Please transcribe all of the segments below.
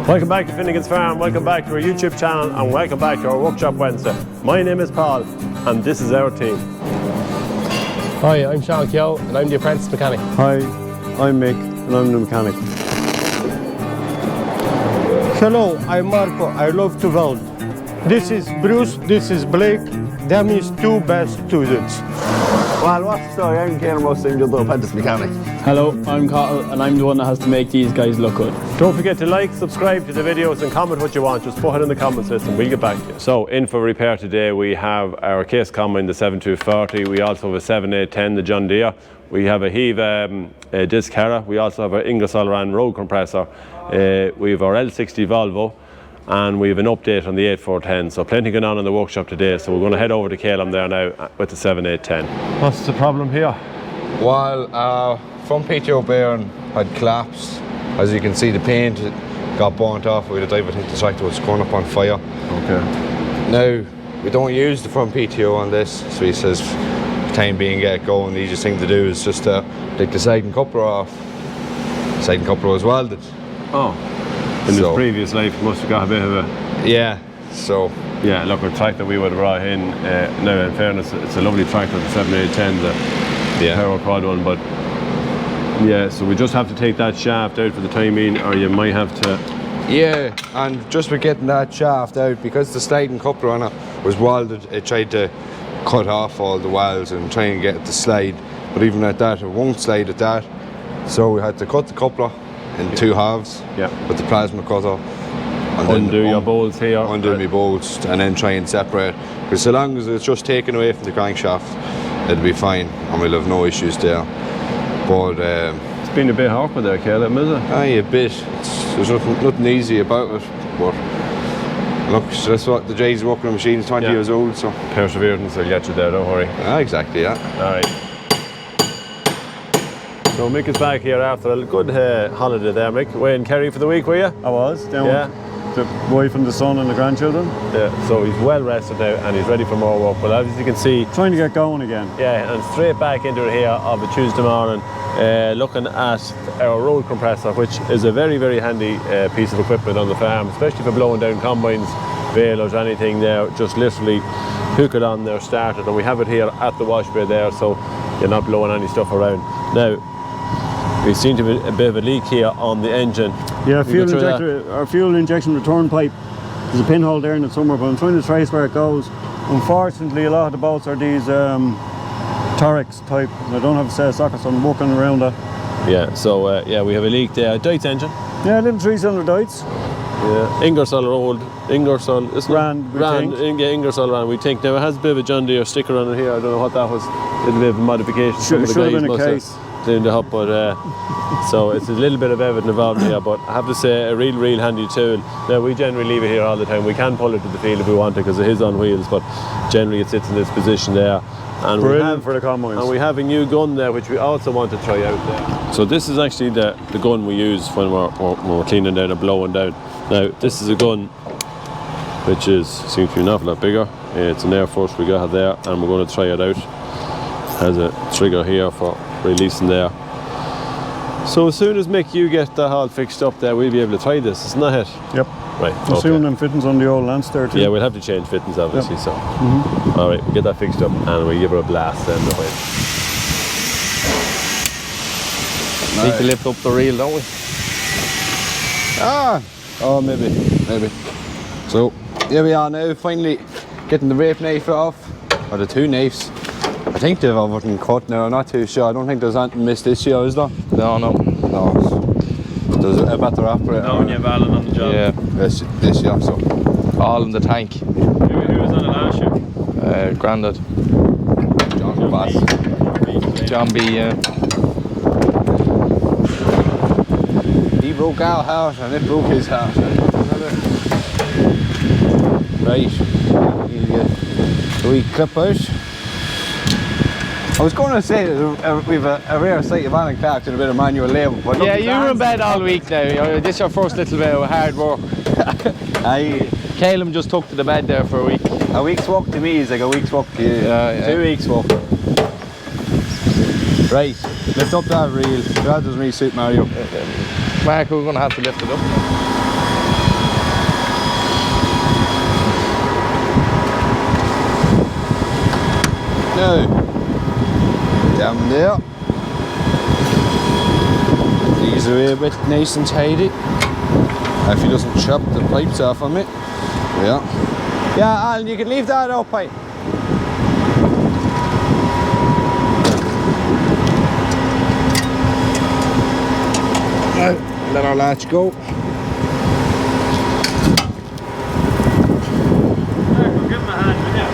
Welcome back to Finnegan's Farm, welcome back to our YouTube channel, and welcome back to our Workshop Wednesday. My name is Paul, and this is our team. Hi, I'm Sean Keogh, and I'm the apprentice mechanic. Hi, I'm Mick, and I'm the mechanic. Hello, I'm Marco, I love to weld. This is Bruce, this is Blake, them is two best students. Well, what's the story? I'm Kaylem, I'm the apprentice mechanic. Hello, I'm Cathal, and I'm the one that has to make these guys look good. Don't forget to like, subscribe to the videos, and comment what you want. Just put it in the comment section, we'll get back to you. So, in for repair today, we have our case combine, the 7240. We also have a 7810, the John Deere. We have a Heave Disc Harrow. We also have our Ingersoll Rand road compressor. We have our L60 Volvo. And we have an update on the 8410, so plenty going on in the workshop today, so we're going to head over to Kaylem there now with the 7810. What's the problem here? Well, front PTO bearing had collapsed. As you can see, the paint got burnt off. We had a diver think the tractor was going up on fire. Okay. Now, we don't use the front PTO on this, so he says, for time being, get going. The easiest thing to do is just take the siding coupler off. The siding coupler was welded. Oh. In his previous life, he must have got a bit of a... Yeah, so... Yeah, look, a tractor we would have brought in, now in fairness, it's a lovely tractor, the 7810, the Harrow quad one, but... Yeah, so we just have to take that shaft out for the time being, or you might have to... Yeah, and just for getting that shaft out, because the sliding coupler on it was welded, it tried to cut off all the welds and try and get it to slide, but even at that, it won't slide at that, so we had to cut the coupler in two halves with the plasma cutter. And undo your bolts here. Undo my bolts and then try and separate. Because so long as it's just taken away from the crankshaft, it'll be fine and we'll have no issues there. But it's been a bit awkward there, Kaylem, is it? Aye, a bit. There's nothing easy about it. But look, that's what the Jay's working on machine is 20 years old, so. Perseverance will get you there, don't worry. Ah, exactly, yeah. Alright. So Mick is back here after a good holiday there, Mick. Away in Kerry for the week, were you? I was, down with the wife and the son and the grandchildren. Yeah, so he's well rested now and he's ready for more work. But as you can see... Trying to get going again. Yeah, and straight back into it here of a Tuesday morning, looking at our road compressor, which is a very, very handy piece of equipment on the farm, especially for blowing down combines, balers, anything there. Just literally hook it on there, start it, and we have it here at the wash bay there, so you're not blowing any stuff around. Now, we seem to have a bit of a leak here on the engine. Yeah, our fuel injection return pipe. There's a pinhole there in it somewhere, but I'm trying to trace where it goes. Unfortunately, a lot of the bolts are these Torex type. I don't have a set of sockets, so I'm working around that. Yeah, so yeah, we have a leak there. Deutz engine. Yeah, a little 3-cylinder Deutz. Yeah, Ingersoll, isn't Rand, Ingersoll Rand, we think. Now, it has a bit of a John Deere sticker on it here. I don't know what that was. A little bit of a modification. Should have been a case. Cleaned it up, but so it's a little bit of everything involved here, but I have to say a real handy tool. Now, we generally leave it here all the time. We can pull it to the field if we want to because it is on wheels, but generally it sits in this position there. And brilliant for the combines. And we have a new gun there which we also want to try out there. So this is actually the gun we use when we're cleaning down and blowing down. Now, this is a gun which seems to be an awful lot bigger. It's an Air Force we got there, and we're going to try it out. Has a trigger here for releasing there. So as soon as Mick, you get that all fixed up there, we'll be able to try this, isn't that it? Yep. Right. I'm assuming them fittings on the old Lance there too. Yeah, we'll have to change fittings obviously, so. All right, we'll get that fixed up and we'll give her a blast then. Need to lift up the reel, don't we? Oh, maybe. So, here we are now, finally getting the rape knife off, or the two knives. I think they've everything cut now, I'm not too sure. I don't think there's anything missed this year, is there? No. There's a better operator. No, you're valid on the job. Yeah, this year, so. All in the tank. Who was on it last year? Grandad. John Bass. John B, yeah. He broke our house and it broke his house. Right. Do we clip out? I was going to say that we've a rare sight of Alan Clark and a bit of manual labour, but yeah, you were in bed all week now. This is your first little bit of hard work. Kaylem just took to the bed there for a week. A week's walk to me is like a week's walk to you. Yeah. 2 weeks walk. Right, lift up that reel. That does me suit Mario. Mark, we're going to have to lift it up now. Now, down there. These are a bit nice and tidy. If he doesn't chop the pipes off on me. Yeah. Yeah, Alan, you can leave that up, mate. Let our latch go. Give him a hand, will you?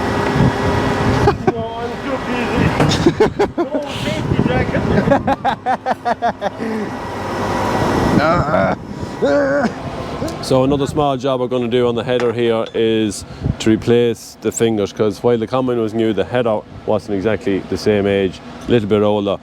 No, I'm too busy. No safety jacket. So another small job we're going to do on the header here is to replace the fingers, because while the combine was new, the header wasn't exactly the same age, a little bit older,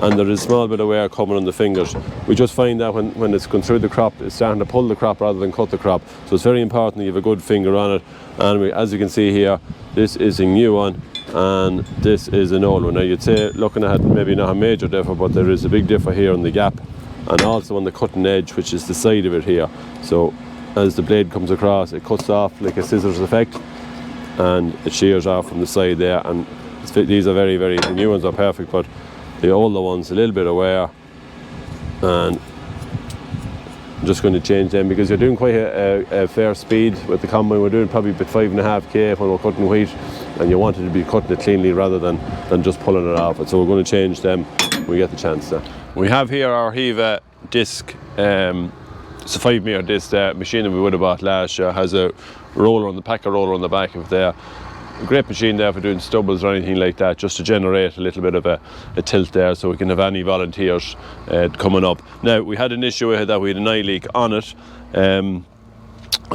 and there is a small bit of wear coming on the fingers. We just find that when it's going through the crop, it's starting to pull the crop rather than cut the crop. So it's very important that you have a good finger on it. And as you can see here, this is a new one and this is an old one. Now you'd say, looking at it, maybe not a major difference, but there is a big difference here on the gap and also on the cutting edge, which is the side of it here. So as the blade comes across, it cuts off like a scissors effect and it shears off from the side there. And these are very, very, the new ones are perfect, but the older ones, a little bit of wear, and I'm just going to change them because you're doing quite a fair speed with the combine. We're doing probably about 5.5k when we're cutting wheat, and you want it to be cutting it cleanly rather than just pulling it off. So we're going to change them when we get the chance there. We have here our Hiva disc. It's a 5 metre disc machine that we would have bought last year. Has a roller on the packer roller on the back of there. A great machine there for doing stubbles or anything like that, just to generate a little bit of a tilt there, so we can have any volunteers coming up. Now, we had an issue with it that we had an eye leak on it.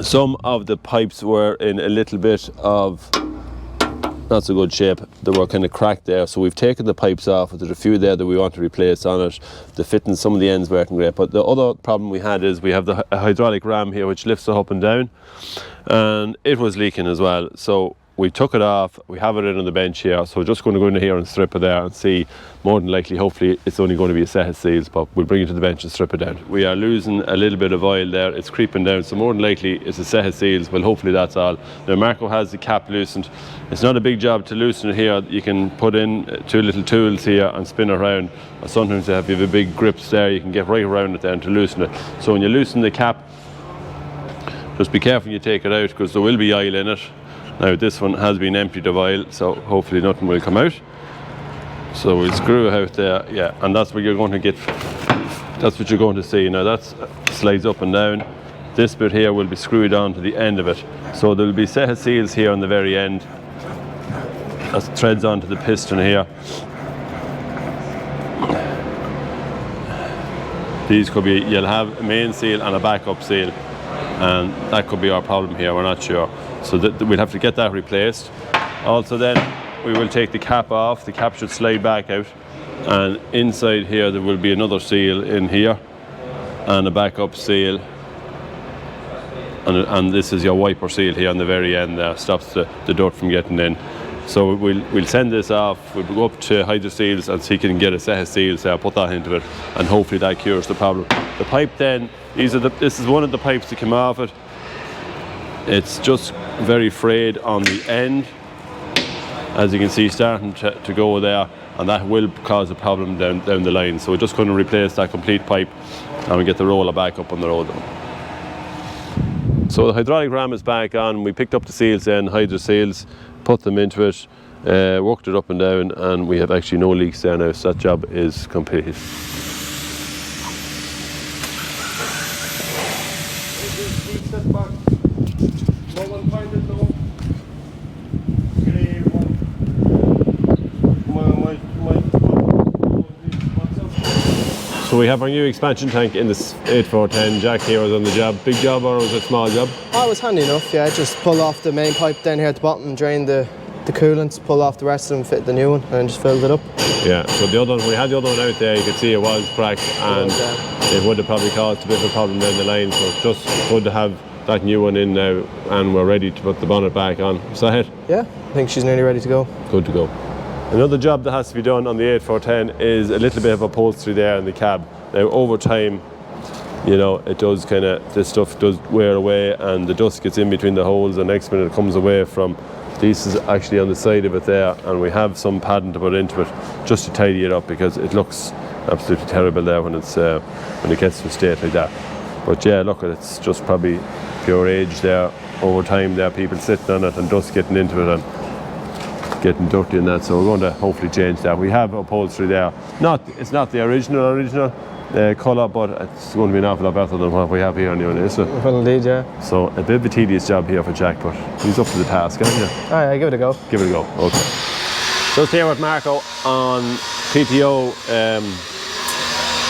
Some of the pipes were in a little bit of not so good shape. They were kind of cracked there, so we've taken the pipes off. There's a few there that we want to replace on it. The fitting, some of the ends weren't great, but the other problem we had is we have the hydraulic ram here which lifts it up and down, and it was leaking as well. So we took it off, we have it in on the bench here, so we're just going to go in here and strip it there and see. More than likely, hopefully, it's only going to be a set of seals, but we'll bring it to the bench and strip it down. We are losing a little bit of oil there, it's creeping down, so more than likely it's a set of seals. Well, hopefully that's all. Now, Marco has the cap loosened. It's not a big job to loosen it here. You can put in two little tools here and spin it around. Or sometimes if you have a big grips there, you can get right around it then to loosen it. So when you loosen the cap, just be careful when you take it out, because there will be oil in it. Now this one has been emptied of oil, so hopefully nothing will come out. So we'll screw it out there, yeah, and that's what you're going to get, that's what you're going to see. Now that slides up and down. This bit here will be screwed on to the end of it. So there'll be a set of seals here on the very end. That threads onto the piston here. These could be, you'll have a main seal and a backup seal, and that could be our problem here, we're not sure. So we'll have to get that replaced. Also then, we will take the cap off. The cap should slide back out. And inside here, there will be another seal in here and a backup seal. And this is your wiper seal here on the very end there, stops the dirt from getting in. So we'll send this off, we'll go up to Hydro Seals and see if we can get a set of seals there, put that into it, and hopefully that cures the problem. The pipe then, this is one of the pipes that came off it. It's just very frayed on the end, as you can see, starting to go there, and that will cause a problem down the line. So we're just going to replace that complete pipe and we get the roller back up on the road. So the hydraulic ram is back on. We picked up the seals then, Hydro Seals, put them into it, worked it up and down, and we have actually no leaks there now, so that job is completed. So we have our new expansion tank in this 8410. Jack here was on the job. Big job, or was it a small job? Oh, it was handy enough, yeah. Just pull off the main pipe down here at the bottom, drain the coolant, pull off the rest of them, fit the new one, and then just filled it up. Yeah, so the other one, we had the other one out there, you could see it was cracked, and it would have probably caused a bit of a problem down the line, so it's just good to have that new one in now, and we're ready to put the bonnet back on. Is that it? Yeah, I think she's nearly ready to go. Good to go. Another job that has to be done on the 8410 is a little bit of upholstery there in the cab. Now over time, you know, it does kind of, this stuff does wear away and the dust gets in between the holes, and next minute it comes away from this is actually on the side of it there, and we have some padding to put into it just to tidy it up, because it looks absolutely terrible there when it's when it gets to a state like that. But yeah, look, it's just probably pure age there. Over time there, people sitting on it and dust getting into it and getting dirty and that, so we're going to hopefully change that. We have upholstery there. It's not the original colour, but it's going to be an awful lot better than what we have here anyway, isn't it? Well, indeed, yeah. So a bit of a tedious job here for Jack, but he's up to the task, isn't he? All right, give it a go. Give it a go, okay. Just here with Marco on PTO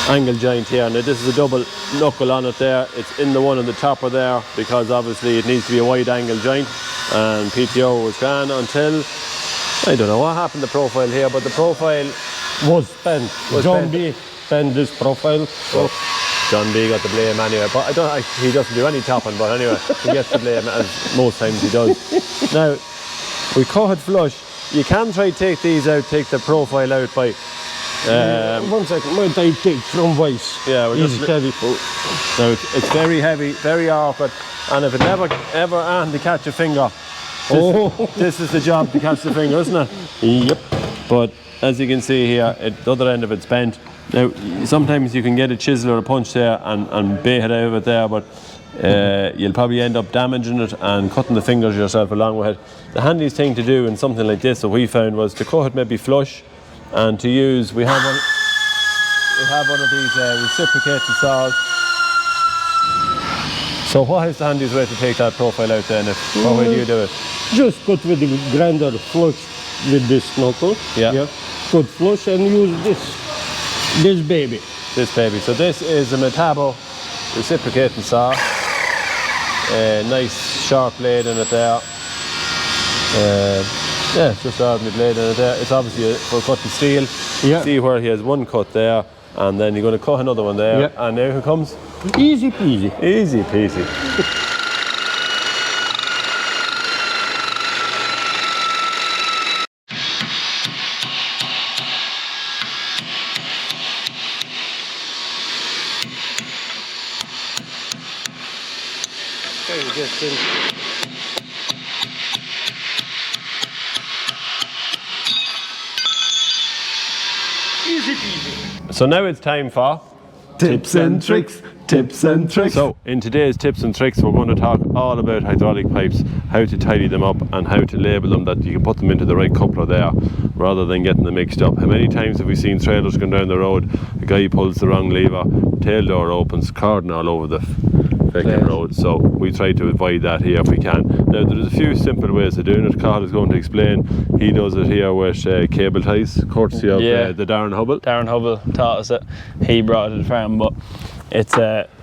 angle joint here. Now this is a double knuckle on it there. It's in the one on the topper there, because obviously it needs to be a wide angle joint, and PTO was gone until, I don't know what happened to the profile here, but the profile Was spent. John B spent this profile. So John B got the blame anyway, but he doesn't do any topping, but anyway, he gets the blame, as most times he does. Now, we cut it flush. You can try to take these out, take the profile out by... 1 second, might I take from vice? Yeah, we're It's heavy. Now, it's very heavy, very awkward, and if it ever and to catch a finger, this is the job to catch the finger, isn't it? Yep. But as you can see here, the other end of it's bent. Now, sometimes you can get a chisel or a punch there and bait it out of it there, but you'll probably end up damaging it and cutting the fingers yourself along with it. The handiest thing to do in something like this, that we found, was to cut it maybe flush, and to use, we have one of these reciprocating saws. So what is the handiest way to take that profile out then? What way do you do it? Just cut with the grinder flush with this knuckle. Yeah. Cut flush and use this baby. This baby. So this is a Metabo reciprocating saw. Nice sharp blade in it there. Yeah, it's just an ordinary blade in it there. It's obviously for cutting steel. Yeah. See where he has one cut there, and then you're going to cut another one there. Yeah. And there it comes. Easy peasy. Easy peasy. So now it's time for Tips and tricks. So in today's tips and tricks, we're going to talk all about hydraulic pipes, how to tidy them up and how to label them, that you can put them into the right coupler there rather than getting them mixed up. How many times have we seen trailers going down the road, a guy pulls the wrong lever, tail door opens, cordon all over the road. So we try to avoid that here if we can. Now there's a few simple ways of doing it. Cathal is going to explain. He does it here with cable ties, courtesy of the Darren Hubble. Darren Hubble taught us it. He brought it to the farm, but it's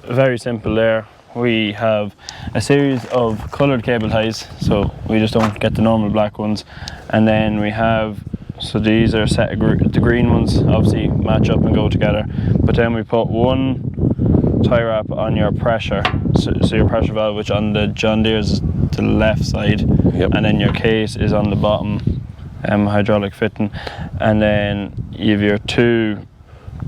very simple there. We have a series of coloured cable ties, so we just don't get the normal black ones. And then we have, so these are set of the green ones, obviously match up and go together. But then we put one tie wrap on your pressure, so your pressure valve, which on the John Deere is the left side, and then your case is on the bottom, hydraulic fitting, and then you have your two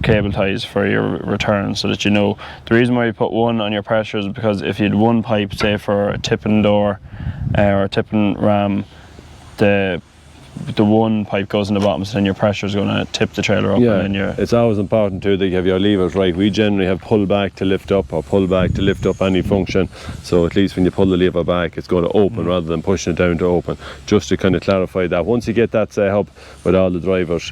cable ties for your return, so that you know. The reason why you put one on your pressure is because if you had one pipe, say for a tipping door or a tipping ram, the one pipe goes in the bottom, so then your pressure is going to tip the trailer up. Yeah, and then it's always important too that you have your levers right. We generally have pull back to lift up or pull back to lift up any function, so at least when you pull the lever back it's going to open rather than pushing it down to open, just to kind of clarify that. Once you get that set up with all the drivers,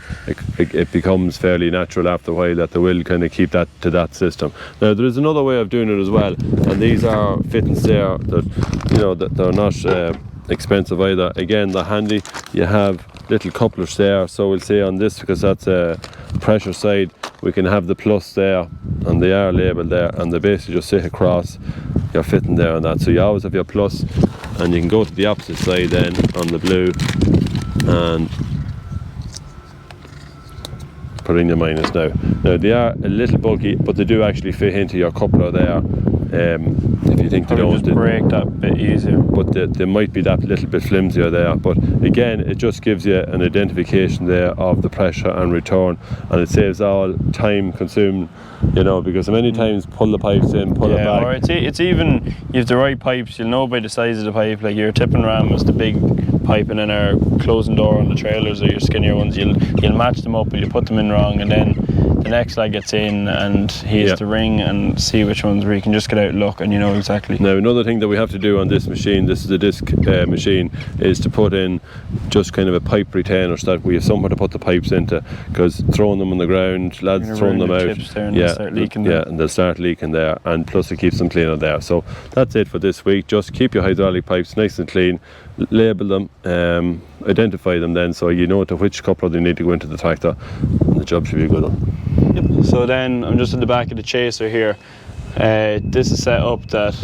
it becomes fairly natural after a while that they will kind of keep that to that system. Now there is another way of doing it as well, and these are fittings there that, you know, that they're not expensive either. Again, they're handy. You have little couplers there, so we'll say on this, because that's a pressure side, we can have the plus there, and they are labelled there, and they basically just sit across your fitting there and that. So you always have your plus, and you can go to the opposite side then on the blue and put in your minus now. Now they are a little bulky, but they do actually fit into your coupler there. If you think they don't, just break that bit easier. But they might be that little bit flimsier there. But again, it just gives you an identification there of the pressure and return, and it saves all time consuming, you know, because many times pull the pipes in, pull it back. Or it's even, you have the right pipes, you'll know by the size of the pipe. Like your tipping ram is the big piping in our closing door on the trailers or your skinnier ones, you'll match them up, but you put them in wrong, and then the next lad gets in and he has to ring and see which ones, where you can just get out and look and you know exactly. Now another thing that we have to do on this machine, this is a disc machine, is to put in just kind of a pipe retainer so that we have somewhere to put the pipes into, because throwing them on the ground, lads throwing them out, and they'll start leaking there. and they'll start leaking there, and plus it keeps them cleaner there. So that's it for this week. Just keep your hydraulic pipes nice and clean, label them, identify them then so you know to which coupler they need to go into the tractor, and the job should be a good one. So then I'm just at the back of the chaser here. This is set up that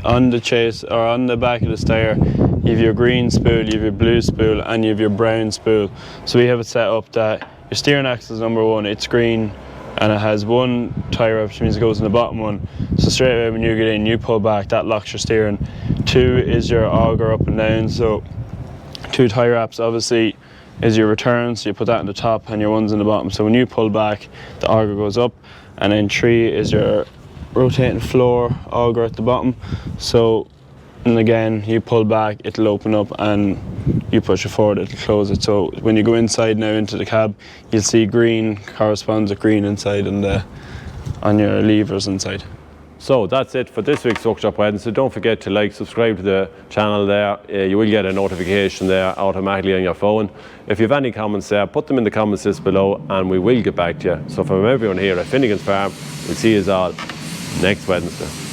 on the chase, or on the back of the steyr, you have your green spool, you have your blue spool, and you have your brown spool. So we have it set up that your steering axle is number one, it's green, and it has one tyre up, which means it goes in the bottom one. So straight away when you get in, you pull back, that locks your steering. 2 is your auger up and down, so 2 tyre wraps obviously is your return, so you put that in the top and your one's in the bottom. So when you pull back, the auger goes up, and then 3 is your rotating floor auger at the bottom. So, and again, you pull back, it'll open up, and you push it forward, it'll close it. So when you go inside now into the cab, you'll see green corresponds with green inside and on your levers inside. So that's it for this week's Workshop Wednesday. Don't forget to like, subscribe to the channel there. You will get a notification there automatically on your phone. If you have any comments there, put them in the comments list below and we will get back to you. So from everyone here at Finnegan's Farm, we'll see you all next Wednesday.